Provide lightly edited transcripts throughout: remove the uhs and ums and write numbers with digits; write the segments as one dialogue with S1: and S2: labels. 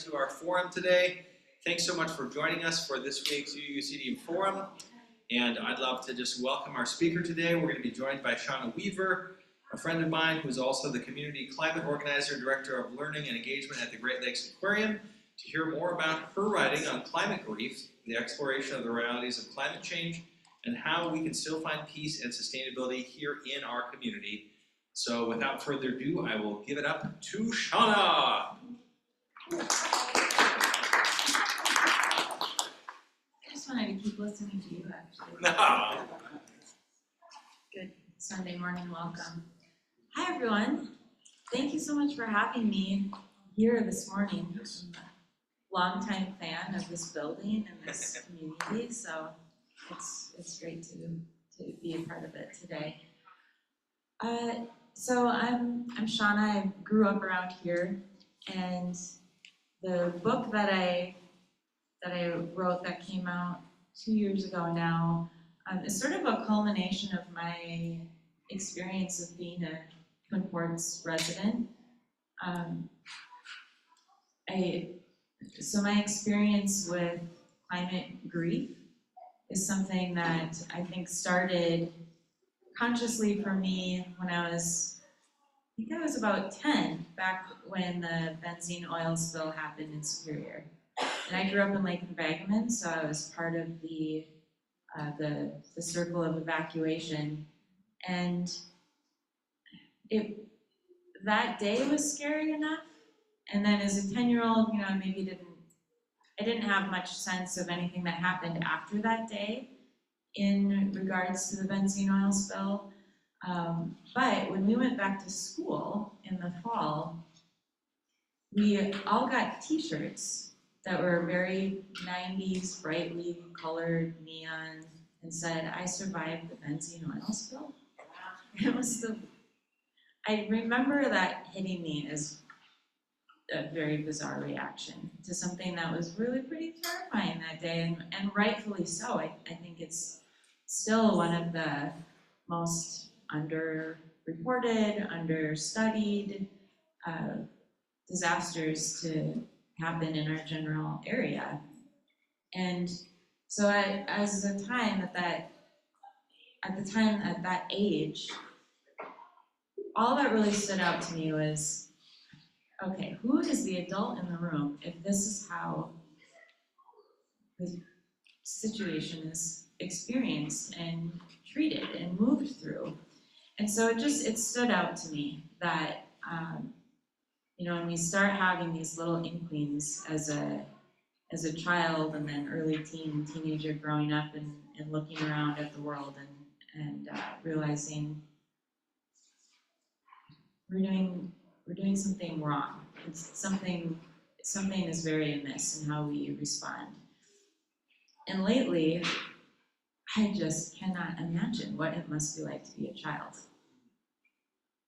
S1: to our forum today. Thanks so much for joining us for this week's UUCD forum. And I'd love to just welcome our speaker today. We're going to be joined by Shawna Weaver, a friend of mine who's also the Community Climate Organizer, Director of Learning and Engagement at the Great Lakes Aquarium, to hear more about her writing on climate grief, the exploration of the realities of climate change, and how we can still find peace and sustainability here in our community. So without further ado, I will give it up to Shawna.
S2: I just wanted to keep listening to you, actually.
S1: No.
S2: Good Sunday morning welcome. Hi, everyone. Thank you so much for having me here this morning.
S1: Yes.
S2: I'm a longtime fan of this building and this community, so it's great to be a part of it today. So I'm Shawna. I grew up around here, and the book that I wrote that came out 2 years ago now is sort of a culmination of my experience of being a Twin Ports resident. So my experience with climate grief is something that I think started consciously for me when I was about 10, back when the benzene oil spill happened in Superior. And I grew up in Lake Embankment, so I was part of the circle of evacuation. And that day was scary enough. And then as a 10-year-old, I didn't have much sense of anything that happened after that day in regards to the benzene oil spill. But when we went back to school in the fall, we all got t-shirts that were very 90s, brightly colored neon, and said, "I survived the benzene oil spill." I remember that hitting me as a very bizarre reaction to something that was really pretty terrifying that day, and rightfully so. I think it's still one of the most underreported, understudied disasters to happen in our general area. And so at that age, all that really stood out to me was, okay, who is the adult in the room if this is how the situation is experienced and treated and moved through? And so it stood out to me that, when we start having these little inklings as a child and then early teenager growing up and looking around at the world and realizing we're doing something wrong. Something is very amiss in how we respond. And lately, I just cannot imagine what it must be like to be a child.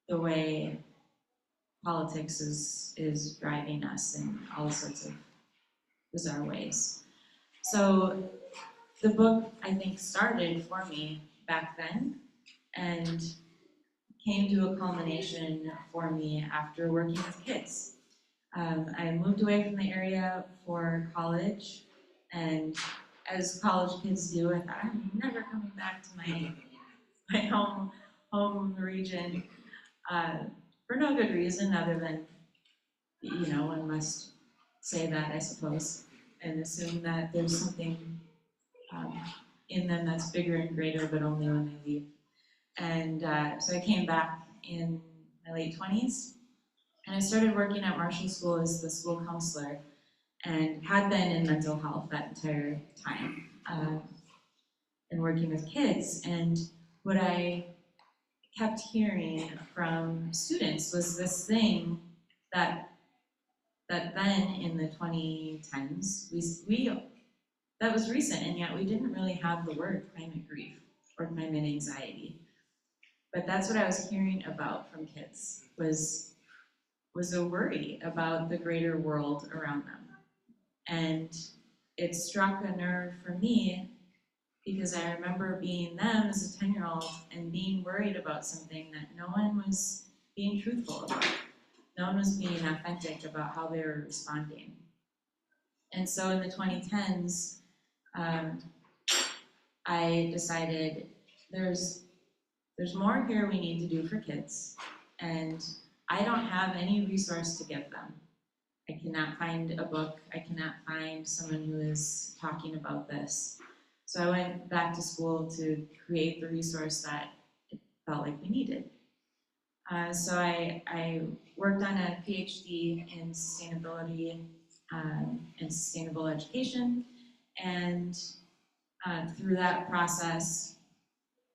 S2: The way politics is driving us in all sorts of bizarre ways. So the book, I think, started for me back then and came to a culmination for me after working with kids. I moved away from the area for college, and as college kids do, I thought, I'm never coming back to my home region, for no good reason other than, one must say that, I suppose, and assume that there's something in them that's bigger and greater, but only when they leave. And so I came back in my late 20s, and I started working at Marshall School as the school counselor, and had been in mental health that entire time, and working with kids. And what I kept hearing from students was this thing that then in the 2010s, that was recent, and yet we didn't really have the word climate grief or climate anxiety. But that's what I was hearing about from kids, was a worry about the greater world around them. And it struck a nerve for me because I remember being them as a 10-year-old and being worried about something that no one was being truthful about. No one was being authentic about how they were responding. And so in the 2010s, I decided there's more here we need to do for kids, and I don't have any resource to give them. I cannot find a book, I cannot find someone who is talking about this. So I went back to school to create the resource that it felt like we needed. So I worked on a PhD in sustainability and sustainable education, and through that process,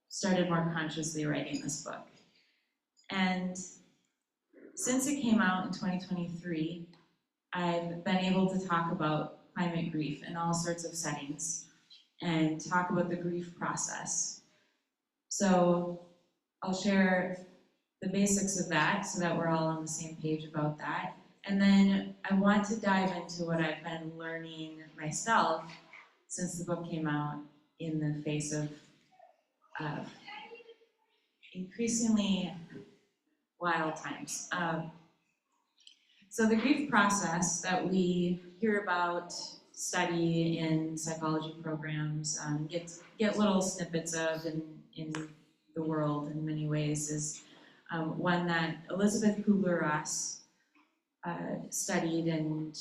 S2: started more consciously writing this book. And since it came out in 2023, I've been able to talk about climate grief in all sorts of settings and talk about the grief process. So I'll share the basics of that so that we're all on the same page about that. And then I want to dive into what I've been learning myself since the book came out in the face of increasingly wild times. So the grief process that we hear about, study in psychology programs, get little snippets of in the world in many ways is one that Elizabeth Kubler-Ross studied and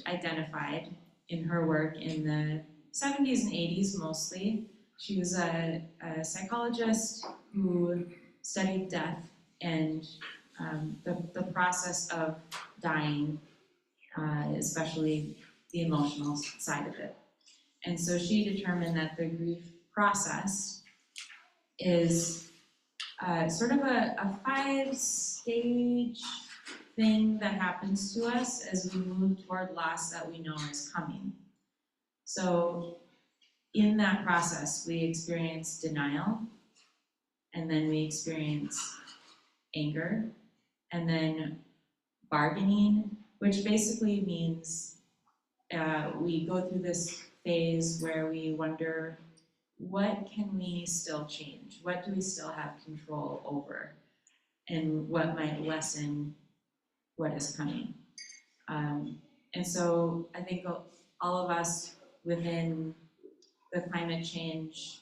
S2: identified in her work in the 70s and 80s mostly. She was a psychologist who studied death and the process of dying, especially the emotional side of it. And so she determined that the grief process is sort of a 5-stage thing that happens to us as we move toward loss that we know is coming. So in that process, we experience denial, and then we experience anger, and then bargaining, which basically means we go through this phase where we wonder, what can we still change? What do we still have control over? And what might lessen what is coming? And so I think all of us within the climate change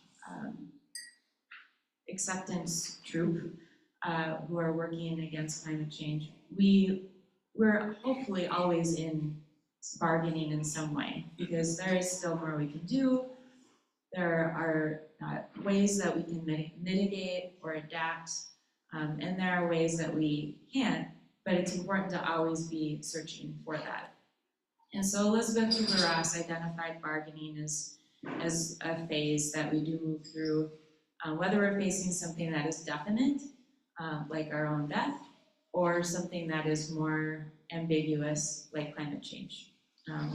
S2: acceptance troop who are working against climate change, we're hopefully always in bargaining in some way, because there is still more we can do. There are ways that we can mitigate or adapt, and there are ways that we can't, but it's important to always be searching for that. And so Elizabeth Kubler-Ross identified bargaining as a phase that we do move through, whether we're facing something that is definite, like our own death, or something that is more ambiguous, like climate change,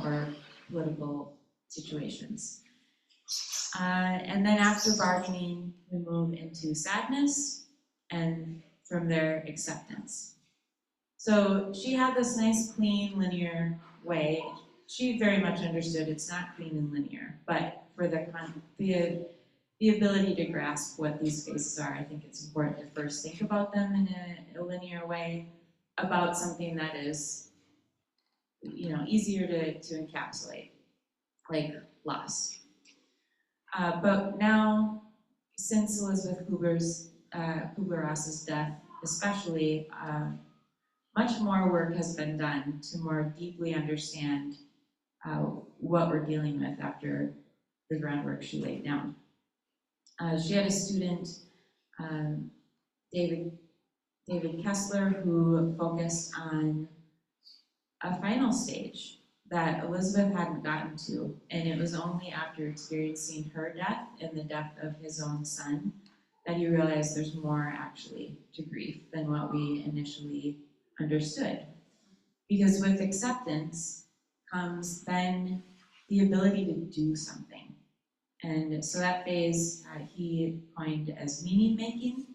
S2: or political situations. And then after bargaining, we move into sadness, and from there, acceptance. So she had this nice, clean, linear way. She very much understood it's not clean and linear, but for the ability to grasp what these phases are, I think it's important to first think about them in a linear way, about something that is, easier to encapsulate, like loss. But now, since Elizabeth Kubler-Ross's death, especially, much more work has been done to more deeply understand what we're dealing with after the groundwork she laid down. She had a student, David Kessler, who focused on a final stage that Elizabeth hadn't gotten to, and it was only after experiencing her death and the death of his own son that he realized there's more actually to grief than what we initially understood. Because with acceptance comes then the ability to do something. And so that phase he coined as meaning making,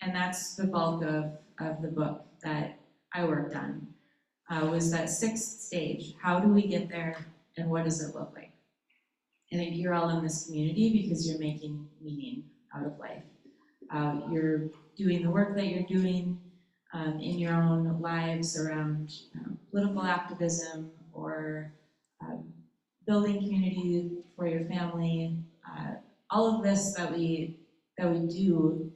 S2: and that's the bulk of the book that I worked on, was that 6th stage. How do we get there, and what does it look like? And I think you're all in this community because you're making meaning out of life. You're doing the work that you're doing in your own lives around political activism or building community for your family, all of this that we do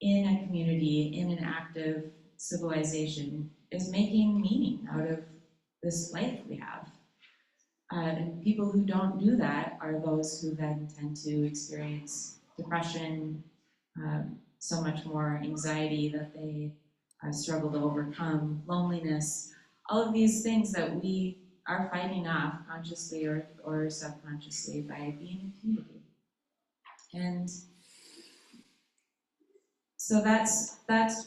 S2: in a community, in an active civilization, is making meaning out of this life we have. And people who don't do that are those who then tend to experience depression, so much more anxiety that they struggle to overcome, loneliness, all of these things that we are fighting off consciously or subconsciously by being in community. And so that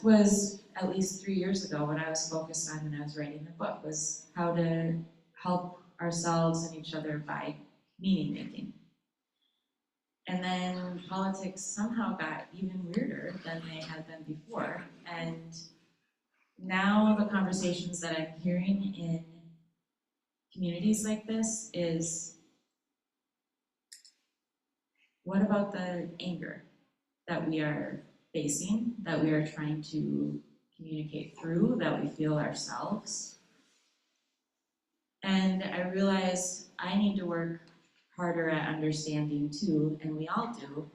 S2: was at least 3 years ago what I was focused on when I was writing the book, was how to help ourselves and each other by meaning making. And then politics somehow got even weirder than they had been before. And now the conversations that I'm hearing in communities like this is, what about the anger that we are facing, that we are trying to communicate through, that we feel ourselves? And I realized I need to work harder at understanding too, and we all do,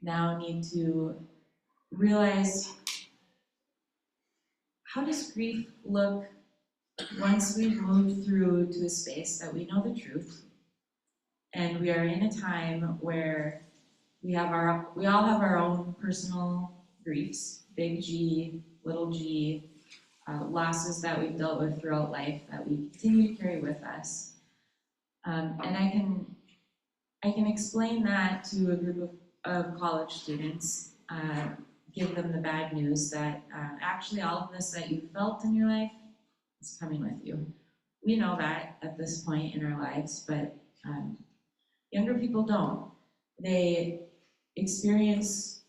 S2: now need to realize, how does grief look once we've moved through to a space that we know the truth, and we are in a time where we all have our own personal griefs, big G, little g, losses that we've dealt with throughout life that we continue to carry with us. And I can explain that to a group of college students, give them the bad news that actually all of this that you felt in your life is coming with you. We know that at this point in our lives, but younger people don't. They experience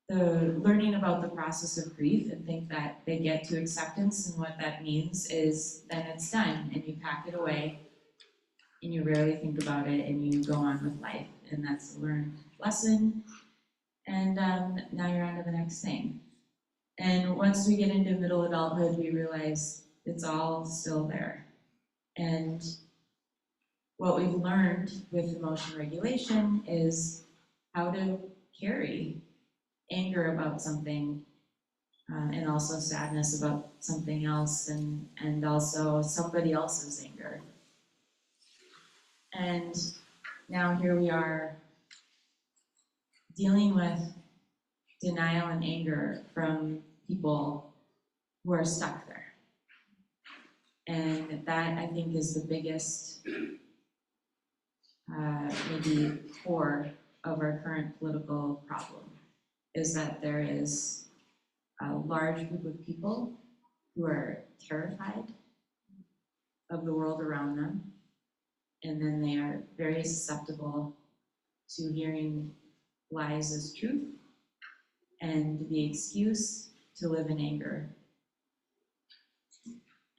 S2: the learning about the process of grief and think that they get to acceptance, and what that means is then it's done and you pack it away and you rarely think about it and you go on with life, and that's a learned lesson, and now you're on to the next thing. And once we get into middle adulthood, we realize it's all still there. And what we've learned with emotion regulation is how to carry anger about something, and also sadness about something else, and also somebody else's anger. And now here we are dealing with denial and anger from people who are stuck there. And that, I think, is the biggest maybe core of our current political problem, is that there is a large group of people who are terrified of the world around them, and then they are very susceptible to hearing lies as truth and the excuse to live in anger.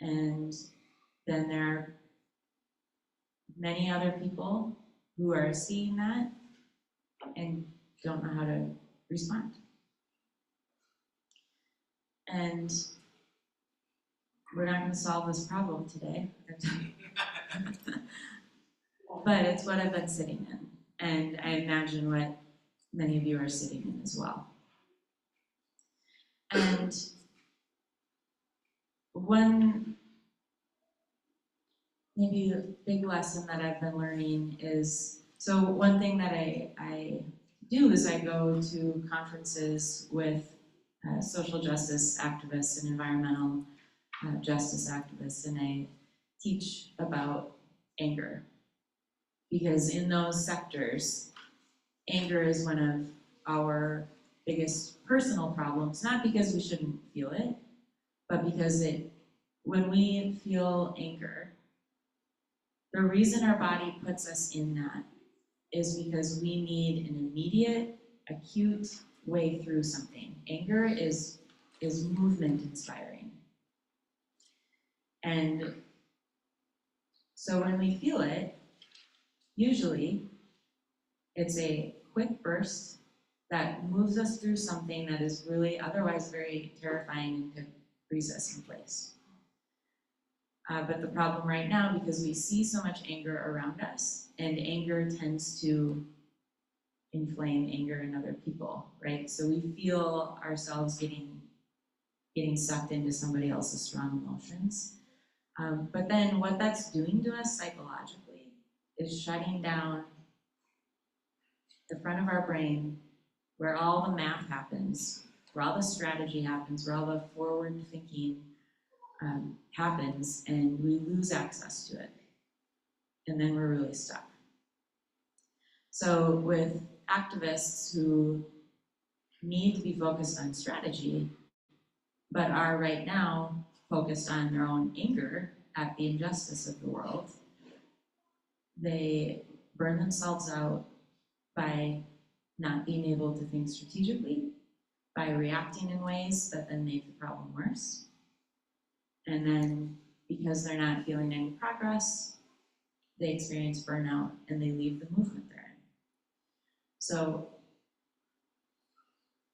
S2: And then there are many other people who are seeing that and don't know how to respond. And we're not going to solve this problem today, but it's what I've been sitting in, and I imagine what many of you are sitting in as well. And one maybe big lesson that I've been learning is, so one thing that I do is I go to conferences with social justice activists and environmental justice activists, and I teach about anger. Because in those sectors, anger is one of our biggest personal problems, not because we shouldn't feel it, but because when we feel anger, the reason our body puts us in that is because we need an immediate, acute way through something. Anger is movement inspiring. And so when we feel it, usually it's a quick burst that moves us through something that is really otherwise very terrifying and could freeze us in place. But the problem right now, because we see so much anger around us, and anger tends to inflame anger in other people, right? So we feel ourselves getting sucked into somebody else's strong emotions. But then what that's doing to us psychologically is shutting down the front of our brain where all the math happens, where all the strategy happens, where all the forward thinking happens, and we lose access to it. And then we're really stuck. So with activists who need to be focused on strategy, but are right now focused on their own anger at the injustice of the world, they burn themselves out by not being able to think strategically, by reacting in ways that then make the problem worse. And then because they're not feeling any progress, they experience burnout and they leave the movement they're in. So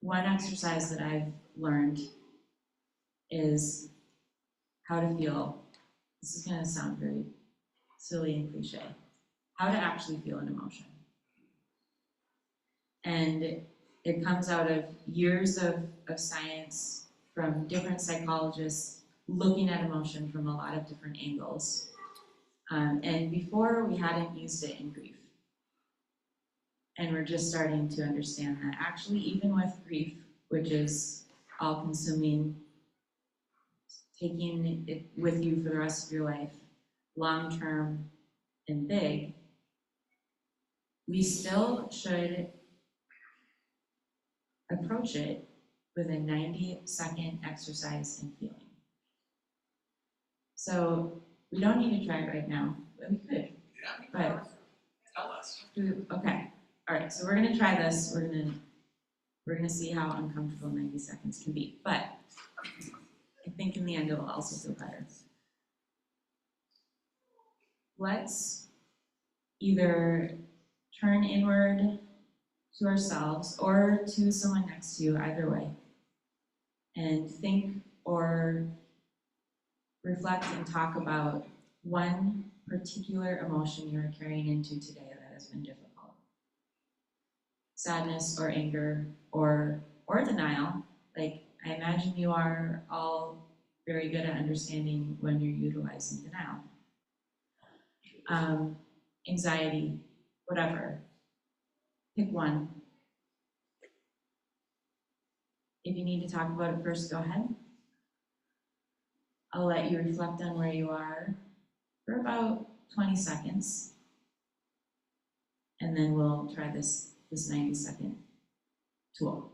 S2: one exercise that I've learned is how to feel. This is going to sound very silly and cliche. How to actually feel an emotion. And it comes out of years of science from different psychologists looking at emotion from a lot of different angles. And before, we hadn't used it in grief. And we're just starting to understand that actually, even with grief, which is all-consuming, taking it with you for the rest of your life, long-term and big, we still should approach it with a 90-second exercise in feeling. So we don't need to try it right now, but we could.
S1: Yeah.
S2: But
S1: Tell us.
S2: okay. All right. So we're gonna try this. We're gonna see how uncomfortable 90 seconds can be. But I think in the end it will also feel better. Let's either turn inward to ourselves or to someone next to you, either way, and think or reflect and talk about one particular emotion you're carrying into today that has been difficult. Sadness or anger or denial. Like, I imagine you are all very good at understanding when you're utilizing denial. Anxiety, whatever. Pick one. If you need to talk about it first, go ahead. I'll let you reflect on where you are for about 20 seconds. And then we'll try this 90-second tool.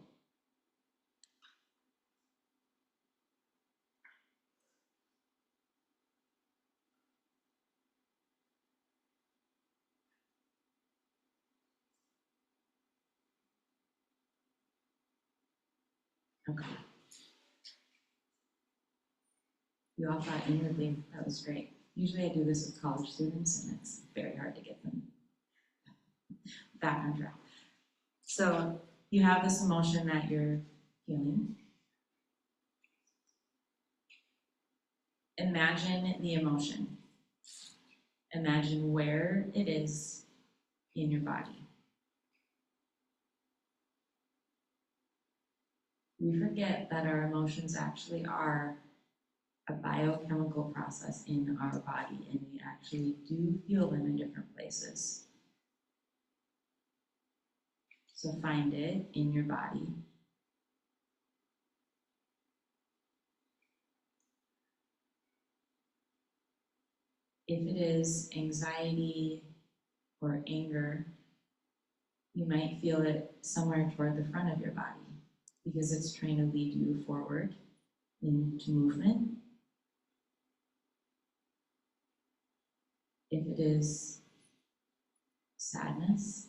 S2: Okay. You all thought inwardly, that was great. Usually I do this with college students and it's very hard to get them back on track. So you have this emotion that you're feeling. Imagine the emotion. Imagine where it is in your body. We forget that our emotions actually are a biochemical process in our body, and we actually do feel them in different places. So find it in your body. If it is anxiety or anger, you might feel it somewhere toward the front of your body because it's trying to lead you forward into movement. If it is sadness,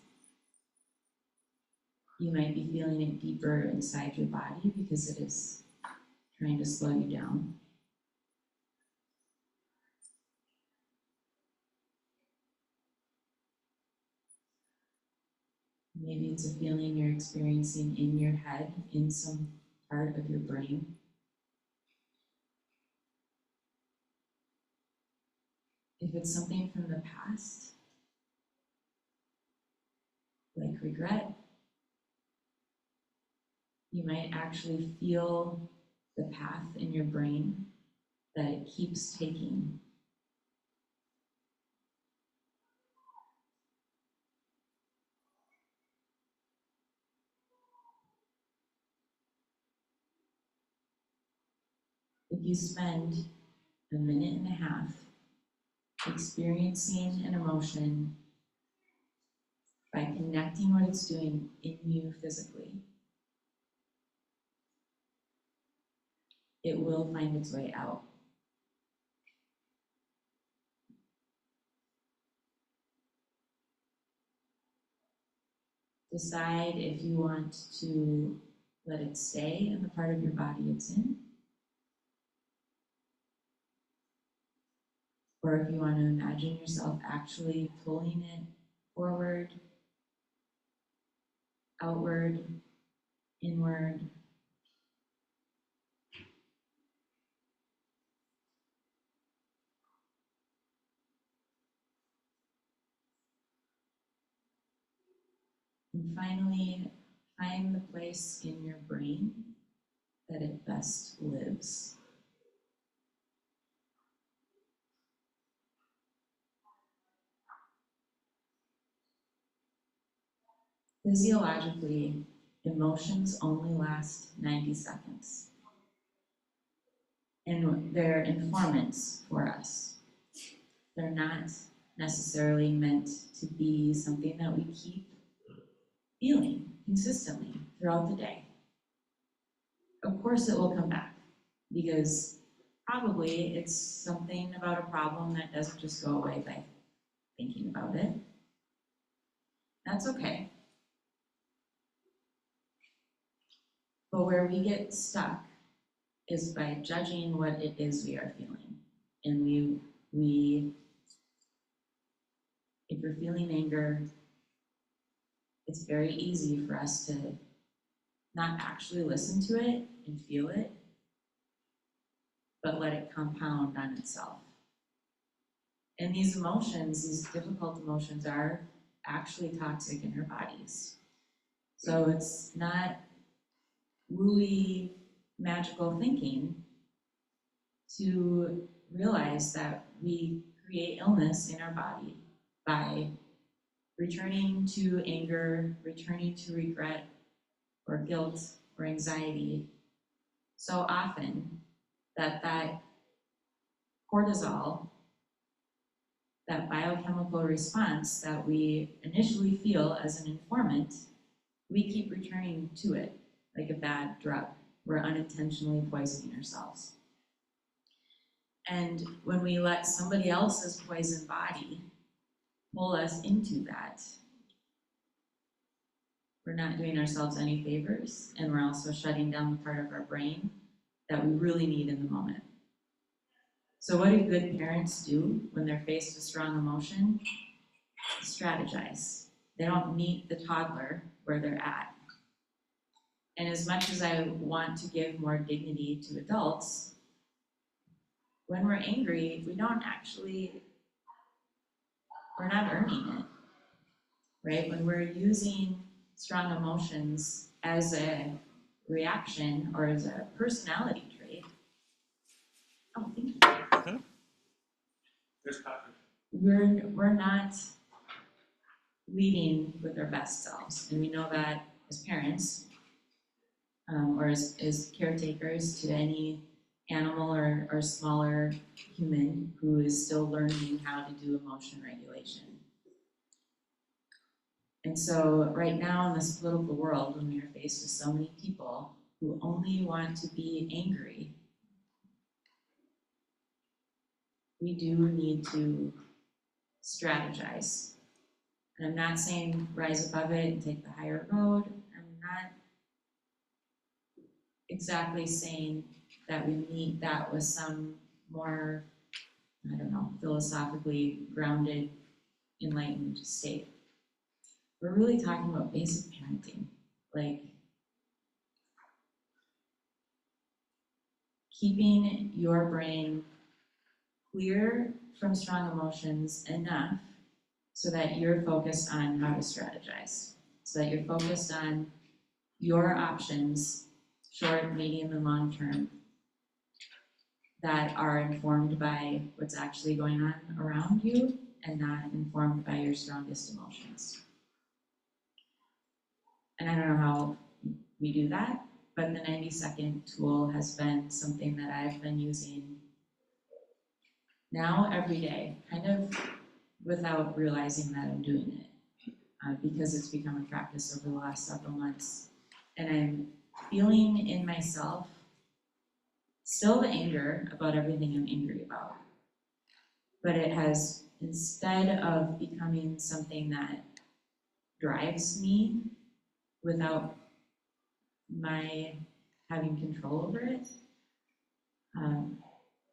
S2: you might be feeling it deeper inside your body because it is trying to slow you down. Maybe it's a feeling you're experiencing in your head, in some part of your brain. If it's something from the past, like regret, you might actually feel the path in your brain that it keeps taking. If you spend a minute and a half experiencing an emotion by connecting what it's doing in you physically, it will find its way out. Decide if you want to let it stay in the part of your body it's in, or if you want to imagine yourself actually pulling it forward, outward, inward. And finally, find the place in your brain that it best lives. Physiologically, emotions only last 90 seconds. And they're informants for us. They're not necessarily meant to be something that we keep feeling consistently throughout the day. Of course it will come back, because probably it's something about a problem that doesn't just go away by thinking about it. That's okay. But where we get stuck is by judging what it is we are feeling. And if you're feeling anger, it's very easy for us to not actually listen to it and feel it, but let it compound on itself. And these emotions, these difficult emotions, are actually toxic in our bodies. So it's not wooey, magical thinking to realize that we create illness in our body by returning to anger, returning to regret or guilt or anxiety so often that cortisol, that biochemical response that we initially feel as an informant, we keep returning to it like a bad drug. We're unintentionally poisoning ourselves. And when we let somebody else's poison body pull us into that, we're not doing ourselves any favors, and we're also shutting down the part of our brain that we really need in the moment. So what do good parents do when they're faced with strong emotion? Strategize. They don't meet the toddler where they're at. And as much as I want to give more dignity to adults, when we're angry, we're not earning it, right? When we're using strong emotions as a reaction or as a personality trait, oh, thank you.
S1: Mm-hmm. There's Patrick.
S2: We're not leading with our best selves, and we know that as parents, or as caretakers to any animal or smaller human who is still learning how to do emotion regulation. And so right now in this political world, when we are faced with so many people who only want to be angry, we do need to strategize. And I'm not saying rise above it and take the higher road. I'm not exactly saying that we need that with some more, I don't know, philosophically grounded, enlightened state. We're really talking about basic parenting, like keeping your brain clear from strong emotions enough so that you're focused on how to strategize, so that you're focused on your options, short, medium, and long term, that are informed by what's actually going on around you and not informed by your strongest emotions. And I don't know how we do that, but the 90-second tool has been something that I've been using now every day, kind of without realizing that I'm doing it, because it's become a practice over the last several months. And I'm feeling in myself still the anger about everything I'm angry about. But it has, instead of becoming something that drives me without my having control over it,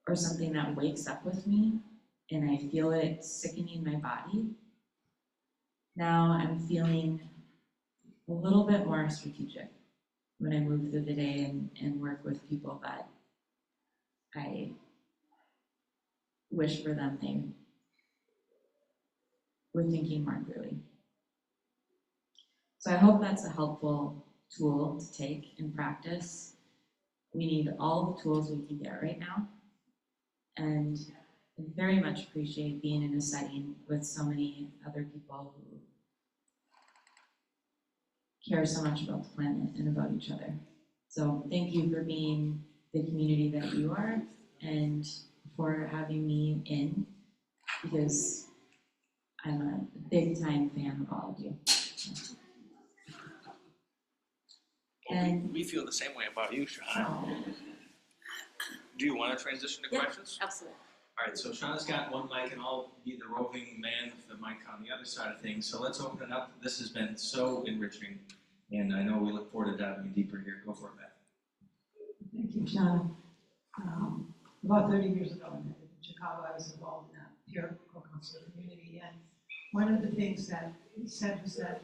S2: or something that wakes up with me and I feel it sickening my body, now I'm feeling a little bit more strategic when I move through the day and work with people that I wish for them they were thinking more clearly. So I hope that's a helpful tool to take in practice. We need all the tools we can get right now. And I very much appreciate being in a setting with so many other people who care so much about the planet and about each other. So thank you for being the community that you are and for having me in, because I'm a big time fan of all of you. And
S1: we feel the same way about you, Shawna. Do you want to transition to questions?
S3: Absolutely.
S1: All right, so Shawna's got one mic and I'll be the roving man with the mic on the other side of things. So let's open it up. This has been so enriching, and I know we look forward to diving deeper here. Go for it, Beth.
S4: Thank you, Shawna. About 30 years ago in Chicago, I was involved in a peer co-counselor community, and one of the things that he said was that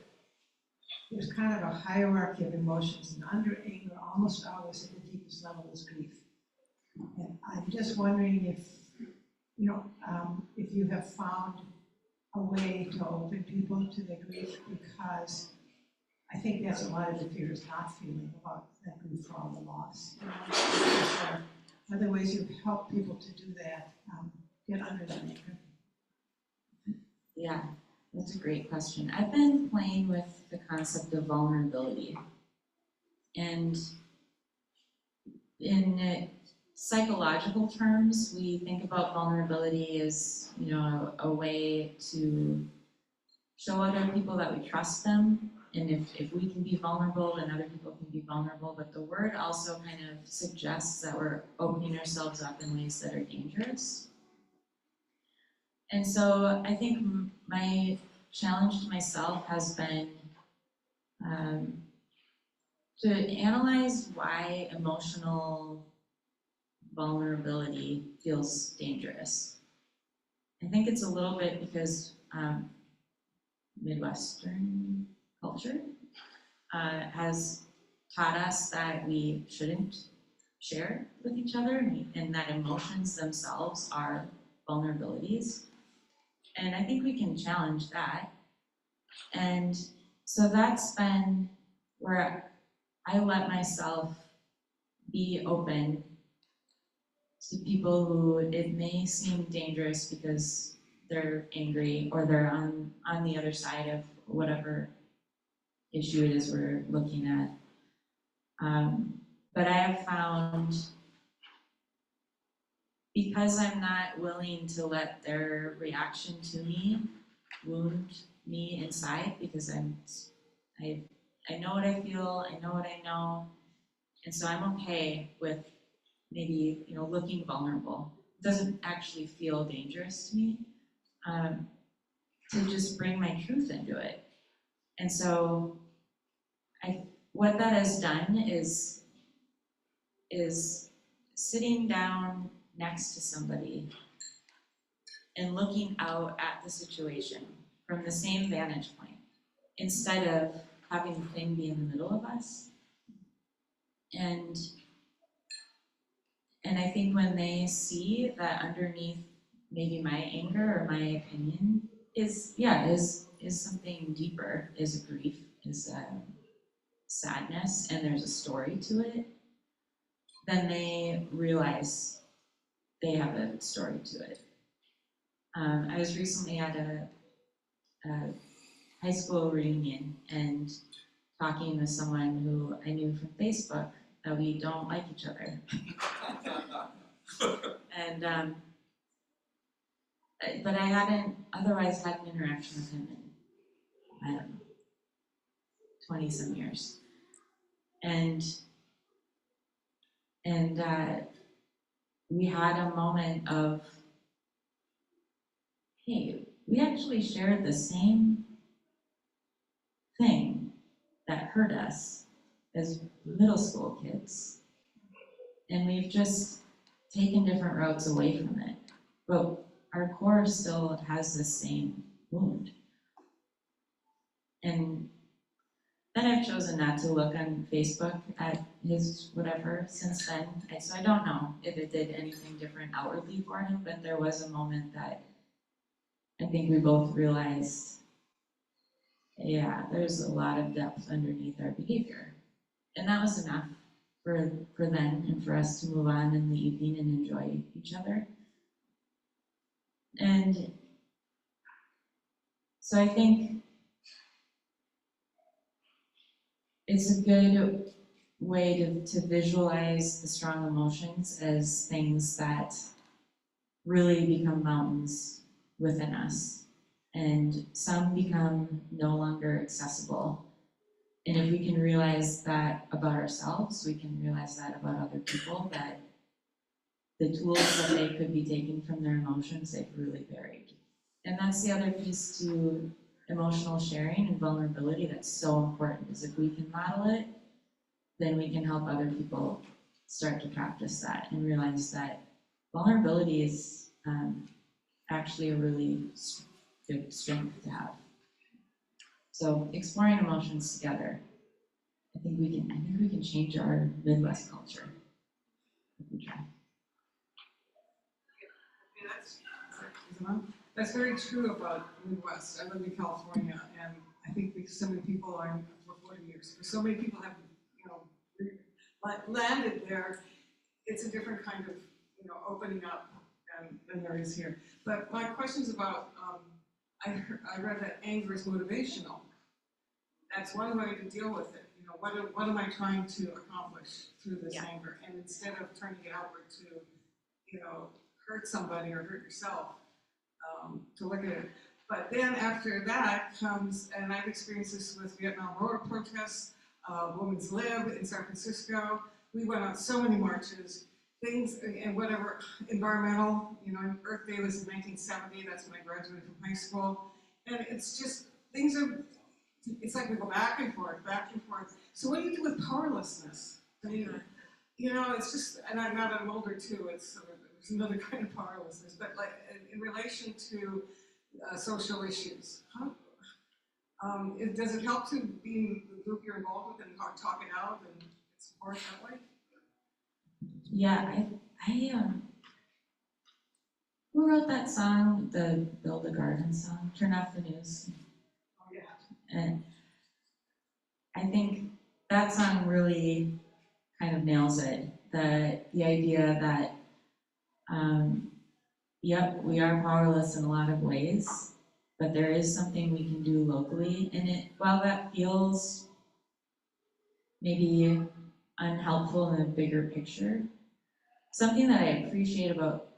S4: there's kind of a hierarchy of emotions, and under anger, almost always at the deepest level is grief. And I'm just wondering if, if you have found a way to open people to the grief, because I think that's a lot of the fear is not feeling about that grief for all the loss. Other ways you've helped people to do that, get under that anger.
S2: yeah, that's a great question. I've been playing with the concept of vulnerability. And in psychological terms, we think about vulnerability as, a way to show other people that we trust them. And if we can be vulnerable, then other people can be vulnerable. But the word also kind of suggests that we're opening ourselves up in ways that are dangerous. And so I think my challenge to myself has been to analyze why emotional vulnerability feels dangerous. I think it's a little bit because Midwestern culture has taught us that we shouldn't share with each other, and that emotions themselves are vulnerabilities. And I think we can challenge that. And so that's been where I let myself be open to people who it may seem dangerous because they're angry or they're on the other side of whatever issue it is we're looking at. But I have found, because I'm not willing to let their reaction to me wound me inside, because I know what I feel, I know what I know, and so I'm okay with maybe looking vulnerable. It doesn't actually feel dangerous to me, to just bring my truth into it. And so what that has done is sitting down next to somebody and looking out at the situation from the same vantage point, instead of having the thing be in the middle of us. And I think when they see that underneath maybe my anger or my opinion is something deeper, is a grief, is a sadness, and there's a story to it, then they realize they have a story to it. I was recently at a high school reunion and talking with someone who I knew from Facebook that we don't like each other. And but I hadn't otherwise had an interaction with him in, I don't know, 20 some years. And we had a moment of, hey, we actually shared the same thing that hurt us as middle school kids. And we've just taken different roads away from it. But our core still has the same wound. And then I've chosen not to look on Facebook at his whatever since then. So I don't know if it did anything different outwardly for him, but there was a moment that I think we both realized, yeah, there's a lot of depth underneath our behavior. And that was enough for them and for us to move on in the evening and enjoy each other. And so I think it's a good way to visualize the strong emotions as things that really become mountains within us. And some become no longer accessible. And if we can realize that about ourselves, we can realize that about other people, that the tools that they could be taking from their emotions, they've really buried. And that's the other piece to emotional sharing and vulnerability that's so important, is if we can model it, then we can help other people start to practice that and realize that vulnerability is actually a really good strength to have. So exploring emotions together, I think we can change our Midwest culture if we try.
S3: That's very true about the Midwest. I live in California, and I think because so many people are for 40 years. So many people have, landed there. It's a different kind of, opening up than there is here. But my question is about. I read that anger is motivational. That's one way to deal with it. What am I trying to accomplish through this anger? And instead of turning it outward to, hurt somebody or hurt yourself, to look at it. But then after that comes, and I've experienced this with Vietnam War protests, Women's Lib in San Francisco. We went on so many marches, things, and whatever, environmental, Earth Day was in 1970, that's when I graduated from high school. And it's just, it's like we go back and forth, back and forth. So what do you do with powerlessness? I mean, it's just, and I'm older too, it's another kind of powerlessness, but like in relation to social issues, does it help to be in the group you're involved with and talk it out and support that way?
S2: Yeah, who wrote that song, the Build a Garden song, Turn Off the News?
S3: Oh yeah.
S2: And I think that song really kind of nails it. The idea that, yep, we are powerless in a lot of ways, but there is something we can do locally. And while that feels maybe unhelpful in a bigger picture, something that I appreciate about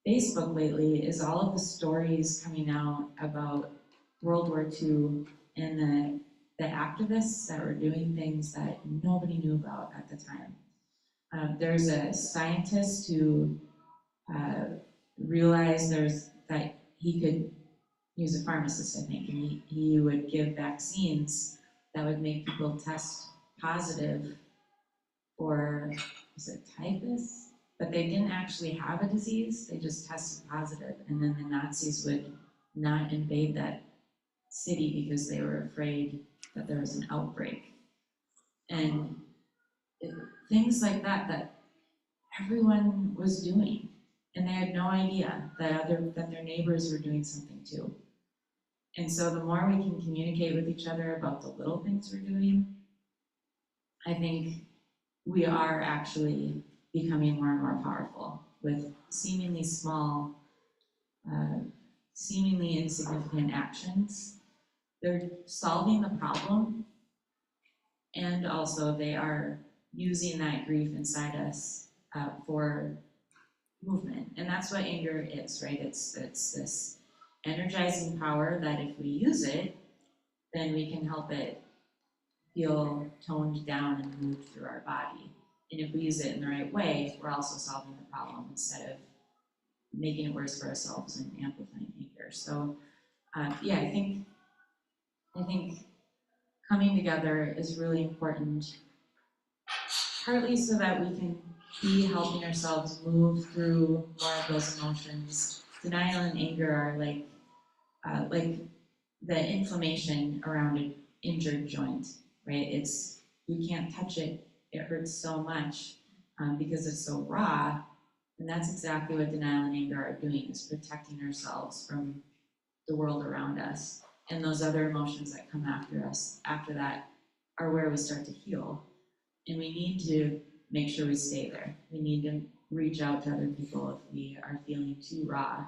S2: Facebook lately is all of the stories coming out about World War II and the activists that were doing things that nobody knew about at the time. There's a scientist who realized that he could, he was a pharmacist, I think, and he would give vaccines that would make people test positive for, was it typhus? But they didn't actually have a disease, they just tested positive, and then the Nazis would not invade that city because they were afraid that there was an outbreak. And things like that everyone was doing. and they had no idea that their neighbors were doing something too. And so the more we can communicate with each other about the little things we're doing, I think we are actually becoming more and more powerful with seemingly small, seemingly insignificant actions. They're solving the problem, and also they are using that grief inside us for movement. And that's what anger is, right? It's this energizing power that if we use it, then we can help it feel toned down and moved through our body. And if we use it in the right way, we're also solving the problem instead of making it worse for ourselves and amplifying anger. So yeah, I think coming together is really important, partly so that we can be helping ourselves move through more of those emotions. Denial and anger are like the inflammation around an injured joint, right? You can't touch it, it hurts so much because it's so raw. And that's exactly what denial and anger are doing, is protecting ourselves from the world around us. And those other emotions that come after us, after that, are where we start to heal. And we need to make sure we stay there. We need to reach out to other people if we are feeling too raw.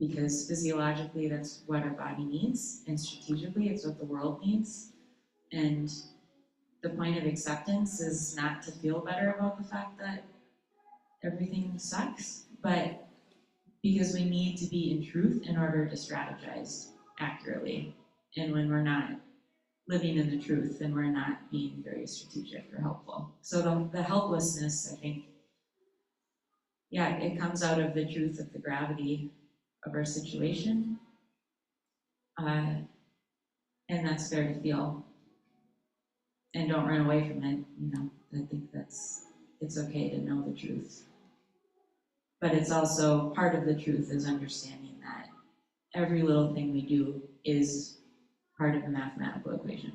S2: Because physiologically, that's what our body needs, and strategically, it's what the world needs. And the point of acceptance is not to feel better about the fact that everything sucks, but because we need to be in truth in order to strategize accurately. And when we're not living in the truth, then we're not being very strategic or helpful. So the helplessness, I think, yeah, it comes out of the truth of the gravity of our situation. And that's fair to feel. And don't run away from it, I think it's okay to know the truth. But it's also, part of the truth is understanding that every little thing we do is part of a mathematical equation.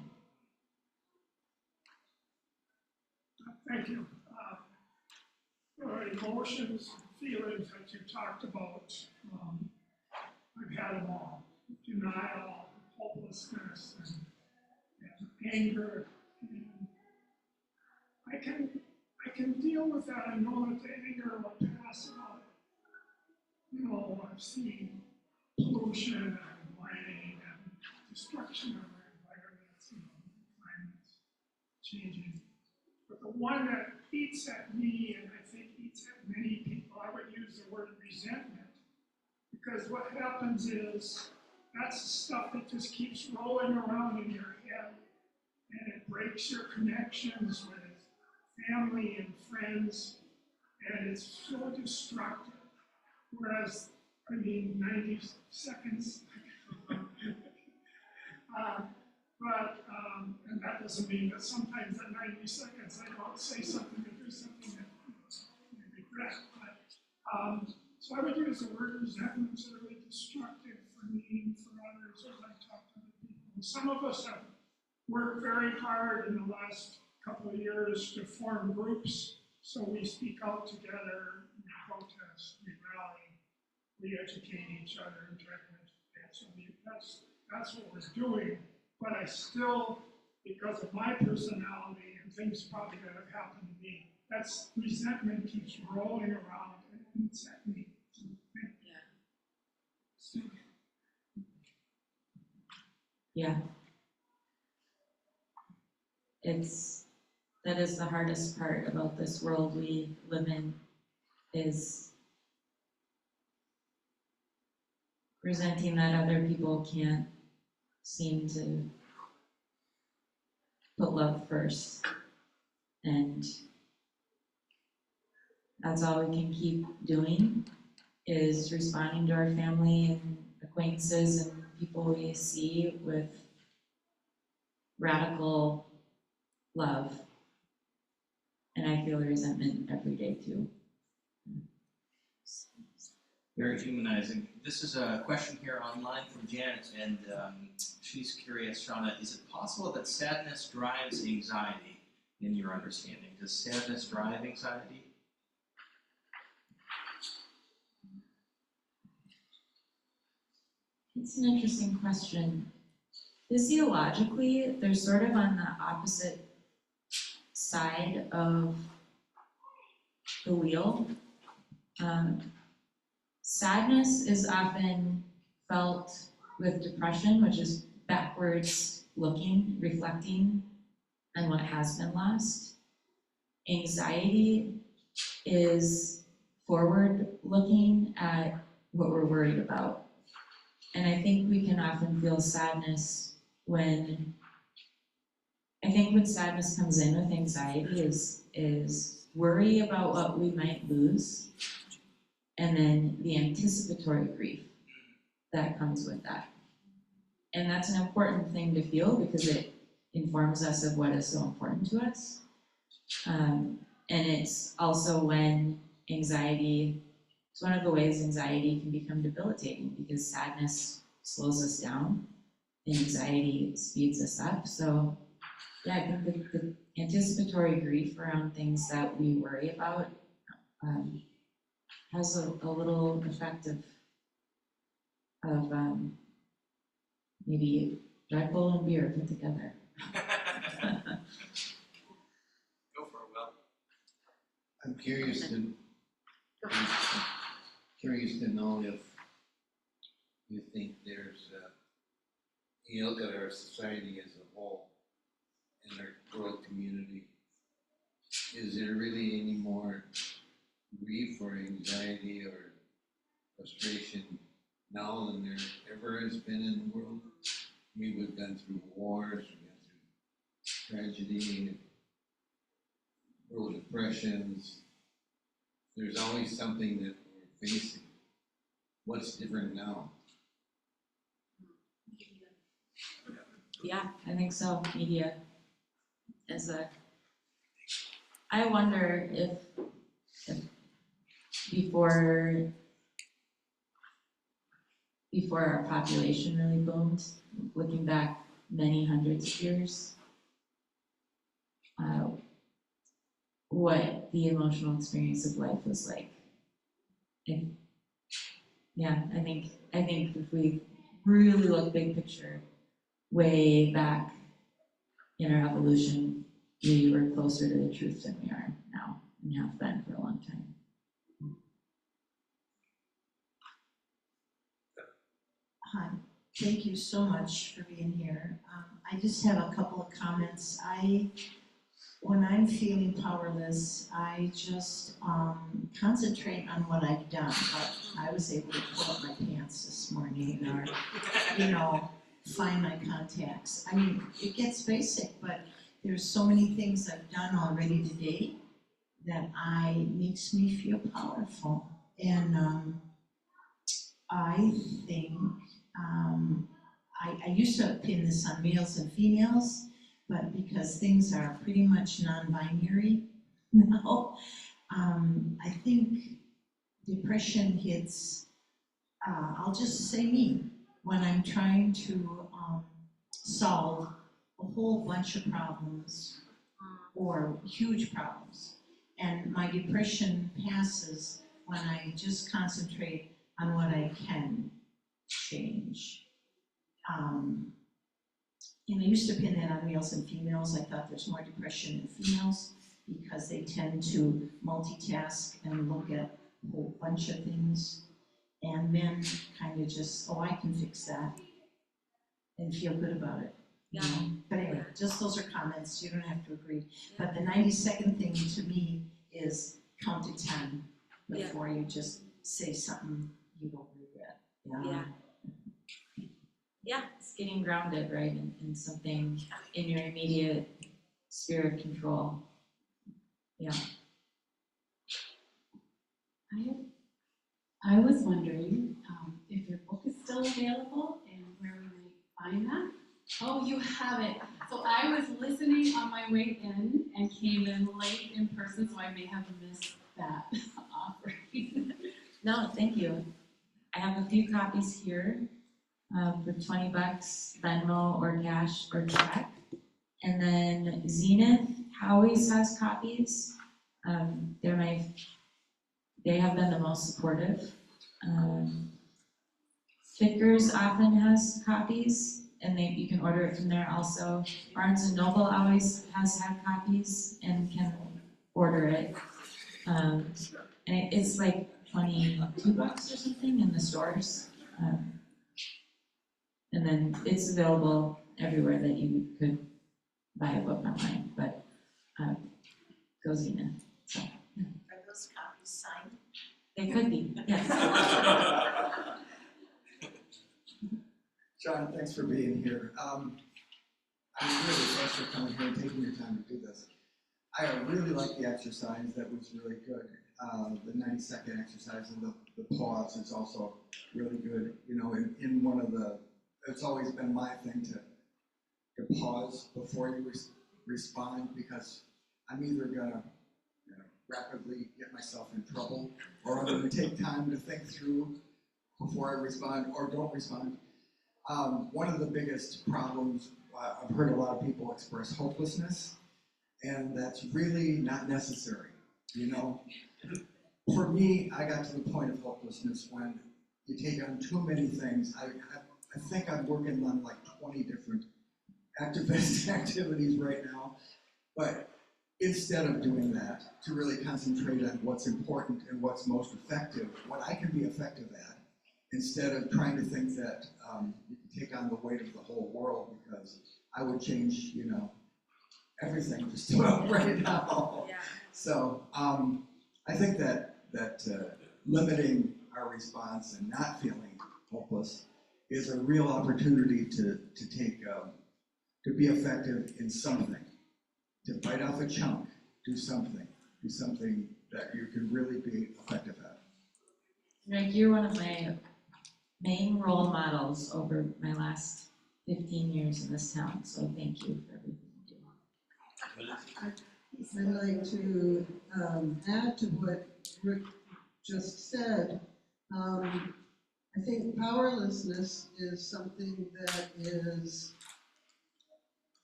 S5: Thank you. The emotions, feelings that you talked about, I've had them all. Denial, hopelessness, and anger. And I can deal with that. I know that the anger will pass about it. I've seen pollution and mining and destruction of our environments, climate's changing. But the one that eats at me, and I think eats at many people, I would use the word resentment. Because what happens is, that's the stuff that just keeps rolling around in your head, and it breaks your connections with family and friends, and it's so destructive. Whereas, 90 seconds. And that doesn't mean that sometimes at 90 seconds I don't say something or do something that I regret. But, so I would use the word resentment is really destructive for me and for others as I talk to other people. And some of us have worked very hard in the last couple of years to form groups, so we speak out together, we protest, we rally, we educate each other and try to educate. So that's what we're doing. But I still, because of my personality and things probably that have happened to me, that's resentment keeps rolling around and eats at me.
S2: Yeah. That is the hardest part about this world we live in, is resenting that other people can't seem to put love first. And that's all we can keep doing, is responding to our family and acquaintances and people we see with radical love. And I feel resentment every day too.
S1: Very humanizing. This is a question here online from Janet, and she's curious, Shawna, is it possible that sadness drives anxiety in your understanding? Does sadness drive anxiety?
S2: It's an interesting question. Physiologically, they're sort of on the opposite side of the wheel. Sadness is often felt with depression, which is backwards looking, reflecting on what has been lost. Anxiety is forward looking at what we're worried about. And I think we can often feel sadness when sadness comes in with anxiety is worry about what we might lose, and then the anticipatory grief that comes with that. And that's an important thing to feel because it informs us of what is so important to us. And it's also when anxiety, it's one of the ways anxiety can become debilitating because sadness slows us down and anxiety speeds us up. So yeah, I think the anticipatory grief around things that we worry about has a little effect of maybe Red Bull and beer put together.
S1: Go for it, Will.
S6: I'm curious to know if you think there's, you look at our society as a whole and our world community, is there really any more grief or anxiety or frustration now than there ever has been in the world? I mean, we've gone through wars, we've gone through tragedy, world depressions. There's always something that we're facing. What's different now?
S2: Yeah, I think so. Media is I wonder if before our population really boomed, looking back many hundreds of years, what the emotional experience of life was like. I think if we really look big picture, way back in our evolution, we were closer to the truth than we are now and have been for a long time.
S4: Hi, thank you so much for being here. I just have a couple of comments. When I'm feeling powerless, I just concentrate on what I've done. But I was able to pull up my pants this morning, or find my contacts. I mean, it gets basic, but there's so many things I've done already today that makes me feel powerful. And I think I used to pin this on males and females, but because things are pretty much non-binary now, I think depression hits, I'll just say me, when I'm trying to solve a whole bunch of problems or huge problems. And my depression passes when I just concentrate on what I can change. And I used to pin that on males and females. I thought there's more depression in females because they tend to multitask and look at a whole bunch of things. And men kind of just, oh, I can fix that and feel good about it. You know? But anyway, just those are comments. You don't have to agree. But the 90-second thing to me is count to 10 before you just say something you don't regret.
S2: Yeah, it's getting grounded, right, in something in your immediate sphere of control. Yeah.
S7: I was wondering if your book is still available and where we might find that. Oh, you have it. So I was listening on my way in and came in late in person, so I may have missed that offering.
S2: No, thank you. I have a few copies here for $20, Venmo or cash or check. And then Zenith always has copies. They have been the most supportive. Vickers often has copies, and you can order it from there also. Barnes and Noble always has had copies and can order it. And it's like $22 or something in the stores. And then it's available everywhere that you could buy a book online, but Gozina. So
S8: Are those copies signed?
S2: they could be, yes.
S9: John, thanks for being here. I'm really thanks for coming here and taking your time to do this. I really like the exercise. That was really good. The 90-second exercise and the pause is also really good. You know, in one of the, it's always been my thing to pause before you respond, because I'm either gonna rapidly get myself in trouble, or I'm gonna take time to think through before I respond, or don't respond. One of the biggest problems, I've heard a lot of people express hopelessness, and that's really not necessary, you know? For me, I got to the point of hopelessness when you take on too many things. I think I'm working on like 20 different activist activities right now, but instead of doing that, to really concentrate on what's important and what's most effective, what I can be effective at, instead of trying to think that you can take on the weight of the whole world, because I would change, you know, everything just about right now.
S8: Yeah.
S9: So I think that limiting our response and not feeling hopeless is a real opportunity to take to be effective in something, to bite off a chunk, do something that you can really be effective at.
S2: Greg, you're one of my main role models over my last 15 years in this town, so thank you for everything you do.
S4: I'd like to add to what Rick just said. I think powerlessness is something that is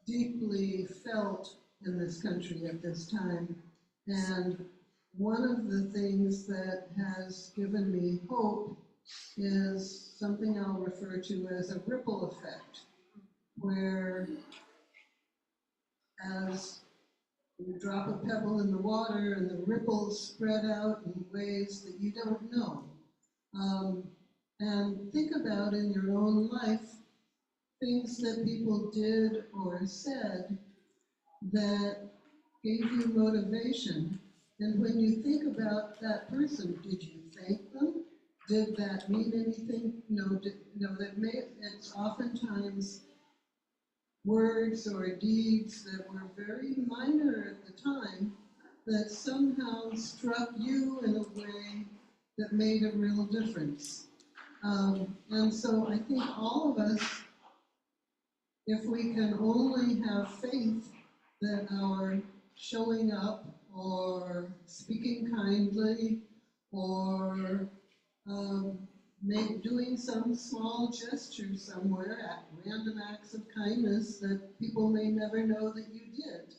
S4: deeply felt in this country at this time. And one of the things that has given me hope is something I'll refer to as a ripple effect, where as you drop a pebble in the water and the ripples spread out in ways that you don't know. And think about in your own life things that people did or said that gave you motivation. And when you think about that person, did you thank them? Did that mean anything? No, it's oftentimes words or deeds that were very minor at the time that somehow struck you in a way that made a real difference. And so I think all of us, if we can only have faith that our showing up or speaking kindly or doing some small gesture somewhere, at random acts of kindness that people may never know that you did.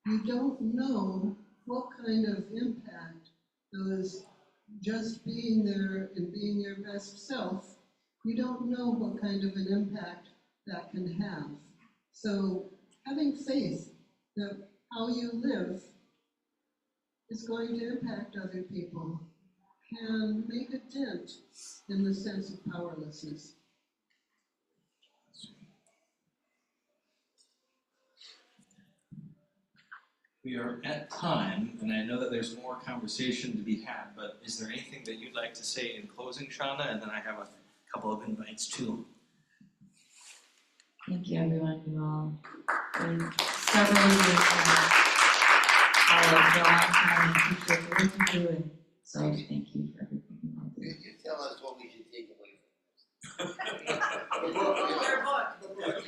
S4: You don't know what kind of impact those just being there and being your best self, you don't know what kind of an impact that can have. So having faith that how you live is going to impact other people can make a dent in the sense of powerlessness.
S1: We are at time, and I know that there's more conversation to be had, but is there anything that you'd like to say in closing, Shawna? And then I have a couple of invites too.
S2: Thank you, everyone. You all, several of you followed for a long time and appreciate the work you do, and so thank you for everything you all do.
S6: You tell us what we should take away from
S8: Your book.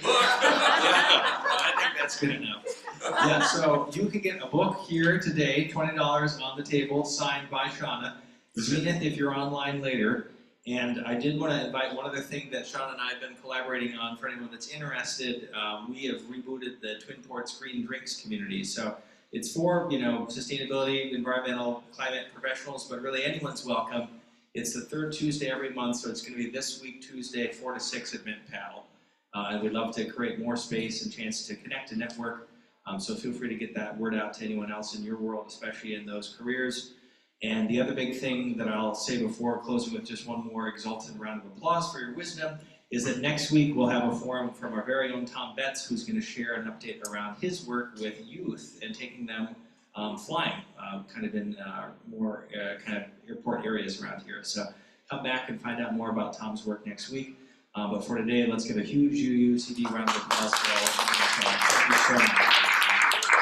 S1: I think that's good enough. Yeah, so you can get a book here today, $20 on the table, signed by Shawna. Zenith if you're online later. And I did want to invite one other thing that Shawna and I have been collaborating on for anyone that's interested. We have rebooted the Twin Ports Green Drinks community. So it's for, sustainability, environmental, climate professionals, but really anyone's welcome. It's the third Tuesday every month, so it's going to be this week, Tuesday, 4 to 6 at Mint Paddle. And we'd love to create more space and chance to connect and network. So feel free to get that word out to anyone else in your world, especially in those careers. And the other big thing that I'll say before closing with just one more exultant round of applause for your wisdom is that next week we'll have a forum from our very own Tom Betts, who's going to share an update around his work with youth and taking them flying, kind of in more kind of airport areas around here. So come back and find out more about Tom's work next week. But for today, let's give a huge UUCD round of applause for all of you. Thank you so much.